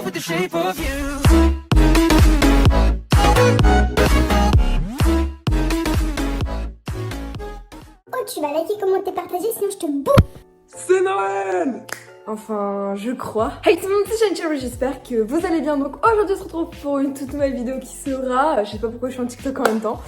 with the shape of you. Oh, tu vas liker, commenter, partager, sinon je te bouffe. C'est Noël! Enfin, je crois. Hey tout le monde, c'est Shane, j'espère que vous allez bien. Donc aujourd'hui on se retrouve pour une toute nouvelle vidéo qui sera... Je sais pas pourquoi je suis en TikTok en même temps.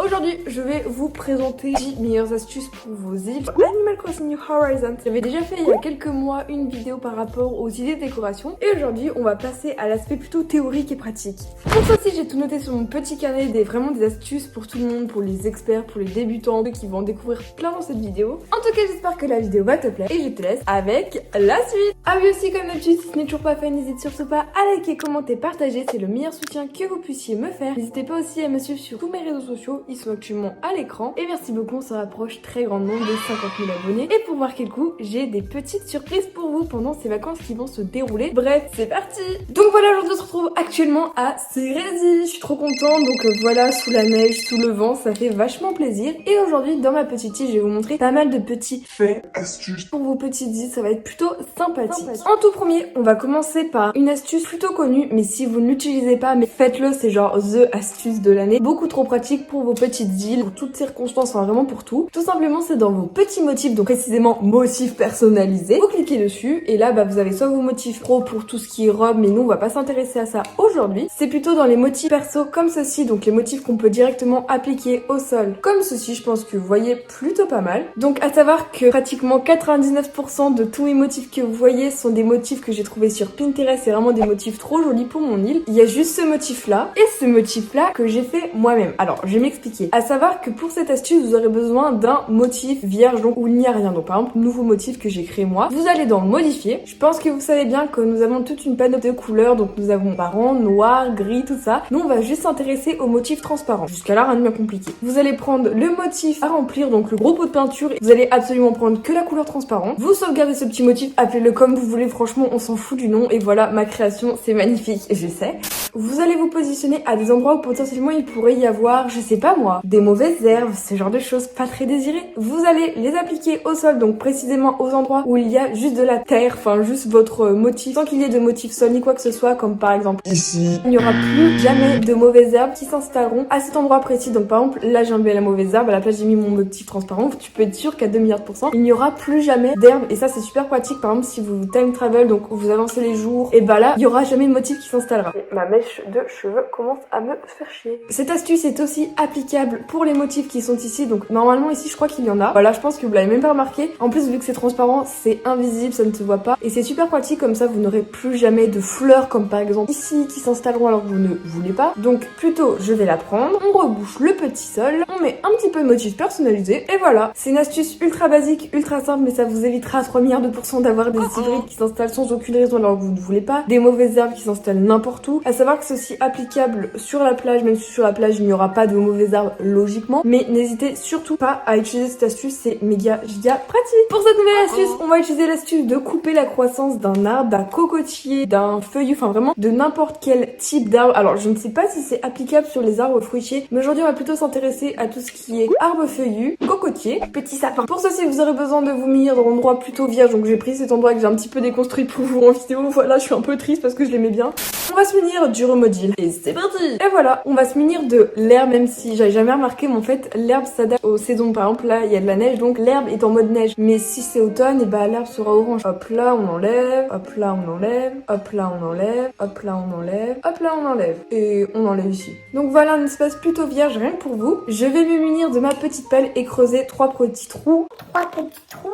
Aujourd'hui, je vais vous présenter 10 meilleures astuces pour vos îles sur Animal Crossing New Horizons. J'avais déjà fait il y a quelques mois une vidéo par rapport aux idées de décoration. Et aujourd'hui, on va passer à l'aspect plutôt théorique et pratique. Pour ça aussi, j'ai tout noté sur mon petit carnet, vraiment des astuces pour tout le monde, pour les experts, pour les débutants, ceux qui vont en découvrir plein dans cette vidéo. En tout cas, j'espère que la vidéo va te plaire et je te laisse avec la suite. Ah oui aussi, comme d'habitude, si ce n'est toujours pas fait, n'hésite surtout pas à liker, commenter, partager. C'est le meilleur soutien que vous puissiez me faire. N'hésitez pas aussi à me suivre sur tous mes réseaux sociaux. Ils sont actuellement à l'écran. Et merci beaucoup, on se rapproche très grandement des 50 000 abonnés. Et pour marquer le coup, j'ai des petites surprises pour vous pendant ces vacances qui vont se dérouler. Bref, c'est parti. Donc voilà, aujourd'hui on se retrouve actuellement à Cérésie. Je suis trop contente, donc voilà, sous la neige, sous le vent, ça fait vachement plaisir. Et aujourd'hui, dans ma petite île, je vais vous montrer pas mal de petits faits, astuces pour vos petites îles. Ça va être plutôt sympathique. En tout premier, on va commencer par une astuce plutôt connue, mais si vous ne l'utilisez pas, mais faites-le, c'est genre the astuce de l'année. Beaucoup trop pratique pour vos petites îles, pour toutes circonstances, enfin vraiment pour tout. Tout simplement, c'est dans vos petits motifs, donc précisément motifs personnalisés. Vous cliquez dessus et là, vous avez soit vos motifs pro pour tout ce qui est robe, mais nous, on va pas s'intéresser à ça aujourd'hui. C'est plutôt dans les motifs perso comme ceci, donc les motifs qu'on peut directement appliquer au sol comme ceci. Je pense que vous voyez plutôt pas mal. Donc à savoir que pratiquement 99% de tous les motifs que vous voyez sont des motifs que j'ai trouvés sur Pinterest. C'est vraiment des motifs trop jolis pour mon île. Il y a juste ce motif là et ce motif là que j'ai fait moi-même. Alors je vais m'expliquer. À savoir que pour cette astuce, vous aurez besoin d'un motif vierge, donc où il n'y a rien. Donc par exemple, nouveau motif que j'ai créé moi. Vous allez dans modifier. Je pense que vous savez bien que nous avons toute une panoplie de couleurs. Donc nous avons marron, noir, gris, tout ça. Nous on va juste s'intéresser au motif transparent. Jusqu'à là, rien de bien compliqué. Vous allez prendre le motif à remplir, donc le gros pot de peinture. Vous allez absolument prendre que la couleur transparente. Vous sauvegardez ce petit motif, appelez-le comme vous voulez. Franchement, on s'en fout du nom. Et voilà, ma création, c'est magnifique. Je sais. Vous allez vous positionner à des endroits où potentiellement il pourrait y avoir, je sais pas moi, des mauvaises herbes, ce genre de choses pas très désirées. Vous allez les appliquer au sol, donc précisément aux endroits où il y a juste de la terre, enfin juste votre motif, sans qu'il y ait de motif sol ni quoi que ce soit, comme par exemple ici. Il n'y aura plus jamais de mauvaises herbes qui s'installeront à cet endroit précis. Donc par exemple, là j'ai enlevé la mauvaise herbe, à la place j'ai mis mon motif transparent. Tu peux être sûr qu'à 2 milliards de %, il n'y aura plus jamais d'herbe. Et ça c'est super pratique, par exemple si vous time travel, donc vous avancez les jours, et bah là, il y aura jamais de motif qui s'installera. Ma mèche de cheveux commence à me faire chier. Cette astuce est aussi applicable pour les motifs qui sont ici. Donc normalement ici je crois qu'il y en a. Voilà, je pense que vous l'avez même pas remarqué. En plus vu que c'est transparent, c'est invisible, ça ne se voit pas. Et c'est super pratique, comme ça vous n'aurez plus jamais de fleurs comme par exemple ici qui s'installeront alors que vous ne voulez pas. Donc plutôt je vais la prendre, on rebouche le petit sol, on met un petit peu de motif personnalisé et voilà. C'est une astuce ultra basique, ultra simple, mais ça vous évitera à 3 milliards de % d'avoir des hybrides qui s'installent sans aucune raison alors que vous ne voulez pas, des mauvaises herbes qui s'installent n'importe où. À savoir que c'est aussi applicable sur la plage, même si sur la plage il n'y aura pas de mauvaises herbes logiquement, mais n'hésitez surtout pas à utiliser cette astuce, c'est méga giga pratique. Pour cette nouvelle astuce, on va utiliser l'astuce de couper la croissance d'un arbre, d'un cocotier, d'un feuillu, enfin vraiment de n'importe quel type d'arbre. Alors je ne sais pas si c'est applicable sur les arbres fruitiers, mais aujourd'hui on va plutôt s'intéresser à tout ce qui est arbre feuillu, cocotier, petit sapin. Pour ceci vous aurez besoin de vous munir d'un endroit plutôt vierge, donc j'ai pris cet endroit que j'ai un petit peu déconstruit pour vous en vidéo. Voilà, je suis un peu triste parce que je l'aimais bien. On va se munir du remodile et c'est parti. Et voilà, on va se munir de l'herbe, même si j'avais jamais remarqué, mais en fait l'herbe s'adapte aux saisons. Par exemple là il y a de la neige, donc l'herbe est en mode neige, mais si c'est automne, et bah l'herbe sera orange. Hop là on enlève, hop là on enlève, hop là on enlève, hop là on enlève, hop là on enlève, et on enlève ici. Donc voilà un espace plutôt vierge rien que pour vous. Je vais me munir de ma petite pelle et creuser 3 petits trous. 3 petits trous.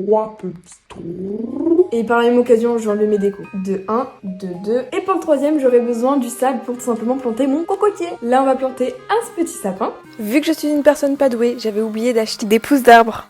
3 petits trous. Et par la même occasion, je vais enlever mes décos. De 1, de 2. Et pour le troisième, j'aurai besoin du sable pour tout simplement planter mon cocotier. Là, on va planter un petit sapin. Vu que je suis une personne pas douée, j'avais oublié d'acheter des pousses d'arbres.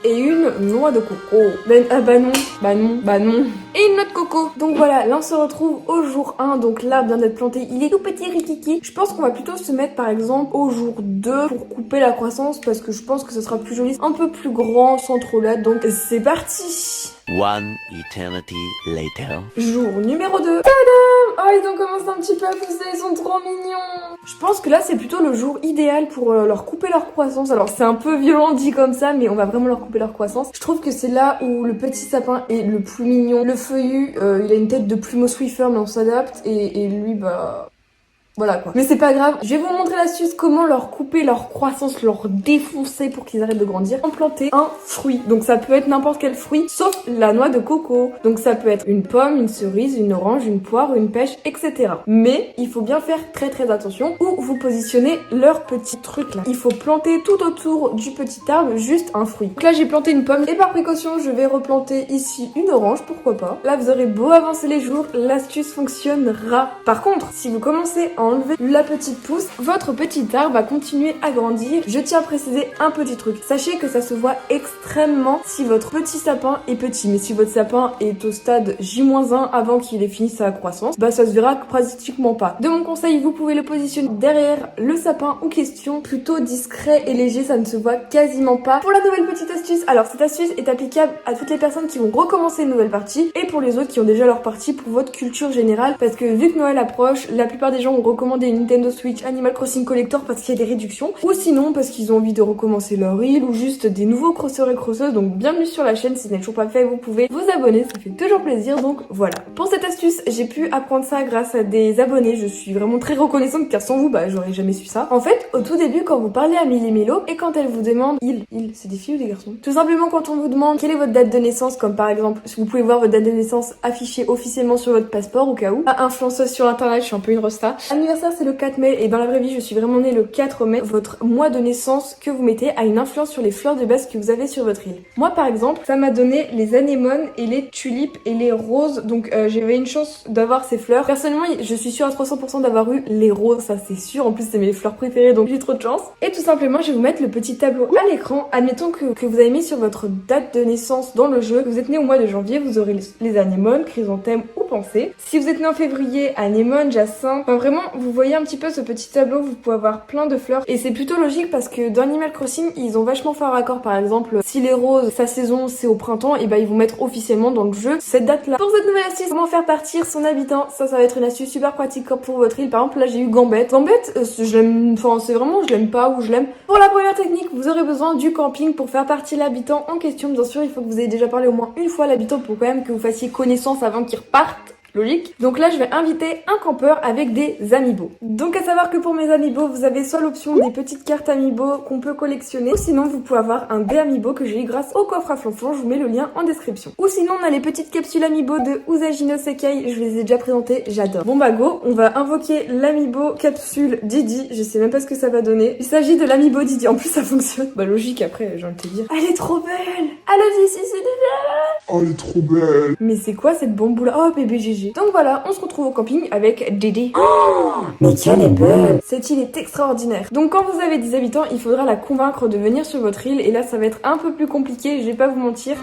Et une noix de coco. Bah non. Et une noix de coco. Donc voilà, là on se retrouve au jour 1. Donc l'arbre vient d'être planté, il est tout petit rikiki. Je pense qu'on va plutôt se mettre par exemple au jour 2 pour couper la croissance, parce que je pense que ce sera plus joli, un peu plus grand, sans trop l'être. Donc c'est parti. One eternity later. Jour numéro 2. Tadam! Oh, ils ont commencé un petit peu à pousser, ils sont trop mignons. Je pense que là, c'est plutôt le jour idéal pour leur couper leur croissance. Alors, c'est un peu violent dit comme ça, mais on va vraiment leur couper leur croissance. Je trouve que c'est là où le petit sapin est le plus mignon. Le feuillu, il a une tête de plumeau Swiffer, mais on s'adapte. Et lui, bah... Voilà quoi. Mais c'est pas grave, je vais vous montrer l'astuce comment leur couper leur croissance, leur défoncer pour qu'ils arrêtent de grandir. En planter un fruit. Donc ça peut être n'importe quel fruit, sauf la noix de coco. Donc ça peut être une pomme, une cerise, une orange, une poire, une pêche, etc. Mais il faut bien faire très attention où vous positionnez leur petit truc là. Il faut planter tout autour du petit arbre juste un fruit. Donc là j'ai planté une pomme et par précaution je vais replanter ici une orange, pourquoi pas. Là vous aurez beau avancer les jours, l'astuce fonctionnera. Par contre, si vous commencez à enlever la petite pousse, votre petit arbre va continuer à grandir. Je tiens à préciser un petit truc. Sachez que ça se voit extrêmement si votre petit sapin est petit. Mais si votre sapin est au stade J-1 avant qu'il ait fini sa croissance, bah ça se verra pratiquement pas. De mon conseil, vous pouvez le positionner derrière le sapin ou question, plutôt discret et léger, ça ne se voit quasiment pas. Pour la nouvelle petite astuce, alors cette astuce est applicable à toutes les personnes qui vont recommencer une nouvelle partie et pour les autres qui ont déjà leur partie pour votre culture générale parce que vu que Noël approche, la plupart des gens ont recommander une Nintendo Switch Animal Crossing Collector parce qu'il y a des réductions ou sinon parce qu'ils ont envie de recommencer leur île ou juste des nouveaux crosseurs et crosseuses. Donc bienvenue sur la chaîne, si ce n'est toujours pas fait vous pouvez vous abonner, ça fait toujours plaisir. Donc voilà, pour cette astuce j'ai pu apprendre ça grâce à des abonnés. Je suis vraiment très reconnaissante car sans vous bah j'aurais jamais su ça. En fait au tout début quand vous parlez à Millie Melo et quand elle vous demande c'est des filles ou des garçons, tout simplement quand on vous demande quelle est votre date de naissance, comme par exemple si vous pouvez voir votre date de naissance affichée officiellement sur votre passeport au cas où. À influenceuse sur internet, je suis un peu une rosta. Anniversaire c'est le 4 mai et dans la vraie vie je suis vraiment née le 4 mai. Votre mois de naissance que vous mettez a une influence sur les fleurs de base que vous avez sur votre île. Moi par exemple ça m'a donné les anémones et les tulipes et les roses, donc j'avais une chance d'avoir ces fleurs. Personnellement je suis sûre à 300% d'avoir eu les roses, ça c'est sûr, en plus c'est mes fleurs préférées donc j'ai trop de chance. Et tout simplement je vais vous mettre le petit tableau à l'écran. Admettons que vous avez mis sur votre date de naissance dans le jeu, que vous êtes né au mois de janvier, vous aurez les anémones, chrysanthèmes ou pensées. Si vous êtes né en février, anémones, jacinthe, enfin vraiment vous voyez un petit peu ce petit tableau, vous pouvez avoir plein de fleurs et c'est plutôt logique parce que dans Animal Crossing ils ont vachement fait un raccord. Par exemple si les roses sa saison c'est au printemps et bah ils vont mettre officiellement dans le jeu cette date là. Pour cette nouvelle astuce, comment faire partir son habitant, ça va être une astuce super pratique pour votre île. Par exemple là j'ai eu Gambette. Gambette je l'aime, enfin c'est vraiment je l'aime pas ou je l'aime. Pour la première technique vous aurez besoin du camping pour faire partir l'habitant en question. Bien sûr il faut que vous ayez déjà parlé au moins une fois à l'habitant pour quand même que vous fassiez connaissance avant qu'il reparte. Logique. Donc là je vais inviter un campeur avec des amiibo. Donc à savoir que pour mes amiibo vous avez soit l'option des petites cartes amiibo qu'on peut collectionner, ou sinon vous pouvez avoir un dé amiibo que j'ai eu grâce au coffre à flonflon, je vous mets le lien en description. Ou sinon on a les petites capsules amiibo de Usagi no Sekai, je les ai déjà présentées, j'adore. Bon bah go, on va invoquer l'amiibo capsule Didi, je sais même pas ce que ça va donner. Il s'agit de l'amiibo Didi, en plus ça fonctionne. Bah logique après j'ai envie de te dire. Elle est trop belle. Allez-y si c'est déjà. Oh elle est trop belle. Mais c'est quoi cette bamboula? Oh bébé GG. Donc voilà, on se retrouve au camping avec Didi. Oh, Mais quelle est belle! Cette île est extraordinaire. Donc quand vous avez des habitants, il faudra la convaincre de venir sur votre île et là ça va être un peu plus compliqué, je vais pas vous mentir.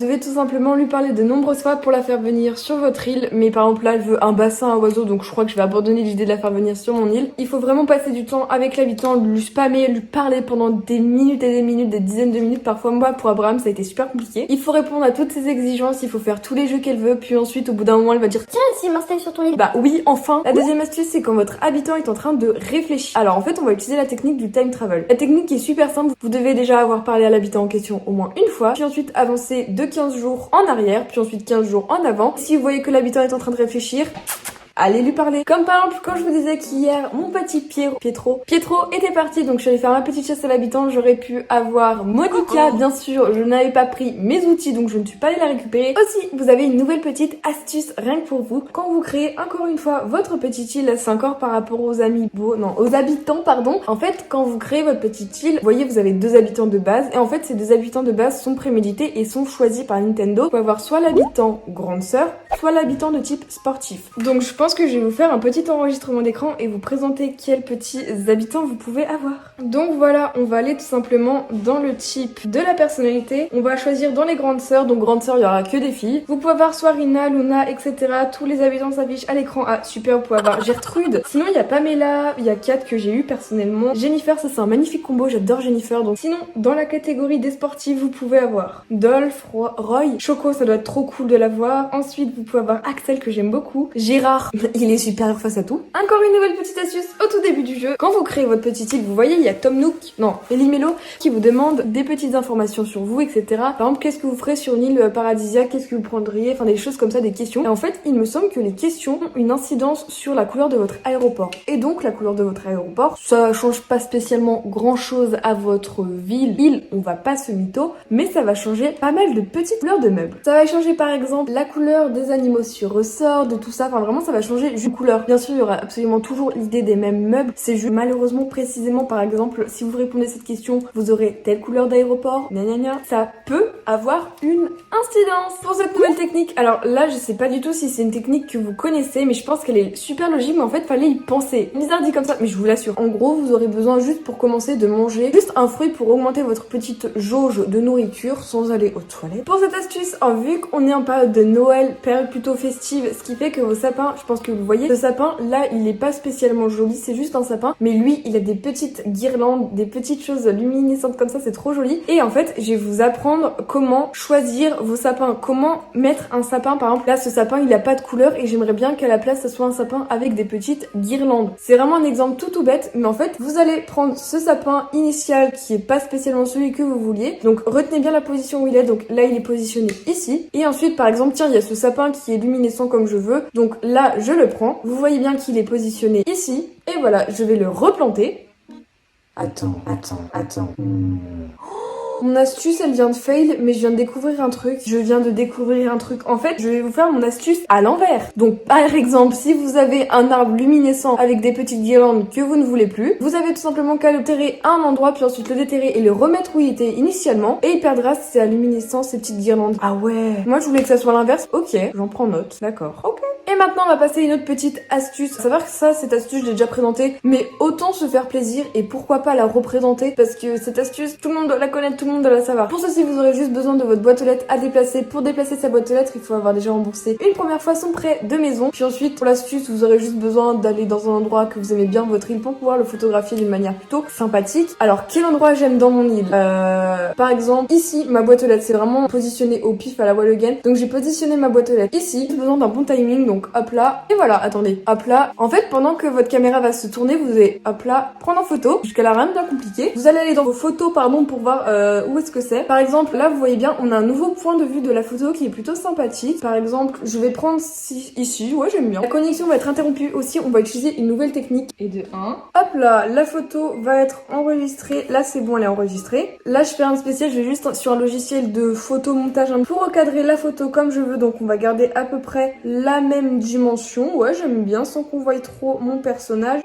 Vous devez tout simplement lui parler de nombreuses fois pour la faire venir sur votre île, mais par exemple là elle veut un bassin à oiseaux donc je crois que je vais abandonner l'idée de la faire venir sur mon île. Il faut vraiment passer du temps avec l'habitant, lui spammer, lui parler pendant des minutes et des minutes, des dizaines de minutes. Parfois moi pour Abraham ça a été super compliqué. Il faut répondre à toutes ses exigences, il faut faire tous les jeux qu'elle veut, puis ensuite au bout d'un moment elle va dire Tiens, si je m'installe sur ton île. bah oui enfin. La deuxième astuce c'est quand votre habitant est en train de réfléchir. Alors en fait on va utiliser la technique du time travel. La technique qui est super simple, vous devez déjà avoir parlé à l'habitant en question au moins une fois, puis ensuite avancer de 15 jours en arrière, puis ensuite 15 jours en avant. Si vous voyez que l'habitant est en train de réfléchir, allez lui parler. Comme par exemple quand je vous disais qu'hier mon petit Pietro était parti, donc je suis allée faire ma petite chasse à l'habitant. J'aurais pu avoir Monica, bien sûr je n'avais pas pris mes outils donc je ne suis pas allée la récupérer. Aussi vous avez une nouvelle petite astuce rien que pour vous. Quand vous créez encore une fois votre petite île, c'est encore par rapport aux aux habitants pardon. En fait quand vous créez votre petite île, vous voyez vous avez deux habitants de base et en fait ces deux habitants de base sont prémédités et sont choisis par Nintendo. Vous pouvez avoir soit l'habitant grande sœur, soit l'habitant de type sportif. Donc je pense pense que je vais vous faire un petit enregistrement d'écran et vous présenter quels petits habitants vous pouvez avoir. Donc voilà, on va aller tout simplement dans le type de la personnalité. On va choisir dans les grandes sœurs, donc grandes sœurs il y aura que des filles. Vous pouvez avoir soit Rina, Luna, etc. Tous les habitants s'affichent à l'écran. Ah super, vous pouvez avoir Gertrude. Sinon il y a Pamela, il y a Kat que j'ai eu personnellement. Jennifer, ça c'est un magnifique combo, j'adore Jennifer. Donc sinon dans la catégorie des sportifs vous pouvez avoir Dolph, Roy, Choco, ça doit être trop cool de l'avoir. Ensuite vous pouvez avoir Axel que j'aime beaucoup. Gérard, il est supérieur face à tout. Encore une nouvelle petite astuce au tout début du jeu. Quand vous créez votre petit île, vous voyez il y a Tom Nook, non, Elimelo qui vous demande des petites informations sur vous, etc. Par exemple, qu'est-ce que vous ferez sur une île paradisiaque, qu'est-ce que vous prendriez, enfin des choses comme ça, des questions. Et en fait, il me semble que les questions ont une incidence sur la couleur de votre aéroport. Et donc la couleur de votre aéroport, ça change pas spécialement grand chose à votre île, on va pas se mytho, mais ça va changer pas mal de petites couleurs de meubles. Ça va changer par exemple la couleur des animaux sur ressort, de tout ça, enfin vraiment ça va changer juste couleur. Bien sûr, il y aura absolument toujours l'idée des mêmes meubles, c'est juste malheureusement précisément par exemple, si vous répondez à cette question, vous aurez telle couleur d'aéroport, ça peut avoir une incidence pour cette nouvelle technique. Alors là, je sais pas du tout si c'est une technique que vous connaissez, mais je pense qu'elle est super logique, mais en fait, fallait y penser. Bizarre dit comme ça, mais je vous l'assure. En gros, vous aurez besoin juste pour commencer de manger juste un fruit pour augmenter votre petite jauge de nourriture sans aller aux toilettes. Pour cette astuce, vu qu'on est en période de Noël, période plutôt festive, ce qui fait que vos sapins, je pense que vous voyez, ce sapin là, il est pas spécialement joli, c'est juste un sapin, mais lui, il a des petites guirlandes, des petites choses luminescentes comme ça, c'est trop joli. Et en fait, je vais vous apprendre comment choisir vos sapins, comment mettre un sapin. Par exemple, là, ce sapin, il a pas de couleur et j'aimerais bien qu'à la place, ça soit un sapin avec des petites guirlandes. C'est vraiment un exemple tout bête, mais en fait, vous allez prendre ce sapin initial qui est pas spécialement celui que vous vouliez. Donc, retenez bien la position où il est. Donc là, il est positionné ici. Et ensuite, par exemple, tiens, il y a ce sapin qui est luminescent comme je veux. Donc là, je le prends. Vous voyez bien qu'il est positionné ici. Et voilà, je vais le replanter. Attends. Mon astuce, elle vient de fail, mais je viens de découvrir un truc. En fait, je vais vous faire mon astuce à l'envers. Donc, par exemple, si vous avez un arbre luminescent avec des petites guirlandes que vous ne voulez plus, vous avez tout simplement qu'à le terrer à un endroit, puis ensuite le déterrer et le remettre où il était initialement, et il perdra ses luminescence, ses petites guirlandes. Ah ouais. Moi, je voulais que ça soit l'inverse. Ok, j'en prends note. D'accord. Ok. Et maintenant, on va passer à une autre petite astuce. Faut savoir que ça, cette astuce, je l'ai déjà présentée, mais autant se faire plaisir et pourquoi pas la représenter, parce que cette astuce, tout le monde doit la connaître, tout le monde doit la savoir. Pour ceci, vous aurez juste besoin de votre boîte aux lettres à déplacer. Pour déplacer sa boîte aux lettres, il faut avoir déjà remboursé une première fois son prêt de maison. Puis ensuite, pour l'astuce, vous aurez juste besoin d'aller dans un endroit que vous aimez bien, votre île, pour pouvoir le photographier d'une manière plutôt sympathique. Alors, quel endroit j'aime dans mon île? Par exemple, ici, ma boîte aux lettres, c'est vraiment positionné au pif à la wall again. Donc, j'ai positionné ma boîte aux lettres ici. J'ai besoin d'un bon timing, donc hop là. Et voilà, attendez, hop là. En fait, pendant que votre caméra va se tourner, vous allez hop là, prendre en photo. Jusqu'à là, rien de bien compliqué. Vous allez aller dans vos photos, pour voir où est-ce que c'est. Par exemple, là, vous voyez bien, on a un nouveau point de vue de la photo qui est plutôt sympathique. Par exemple, je vais prendre ici, ouais, j'aime bien. La connexion va être interrompue aussi, on va utiliser une nouvelle technique. Et de 1. Hop là, la photo va être enregistrée. Là, c'est bon, elle est enregistrée. Là, je fais un spécial, je vais juste sur un logiciel de photomontage pour recadrer la photo comme je veux. Donc, on va garder à peu près la même dimension. Ouais, j'aime bien, sans qu'on voie trop mon personnage.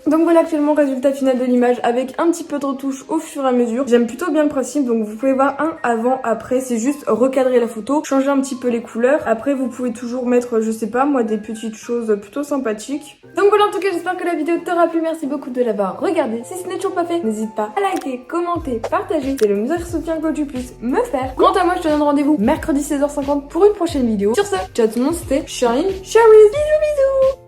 Donc voilà actuellement le résultat final de l'image avec un petit peu de retouche au fur et à mesure. J'aime plutôt bien le principe, donc vous pouvez voir un avant, après, c'est juste recadrer la photo, changer un petit peu les couleurs. Après vous pouvez toujours mettre, je sais pas moi, des petites choses plutôt sympathiques. Donc voilà, en tout cas j'espère que la vidéo t'aura plu, merci beaucoup de l'avoir regardée. Si ce n'est toujours pas fait, n'hésite pas à liker, commenter, partager, c'est le meilleur soutien que tu puisses me faire. Quant à moi, je te donne rendez-vous mercredi 16h50 pour une prochaine vidéo. Sur ce, ciao tout le monde, c'était Shine Cherries, bisous bisous.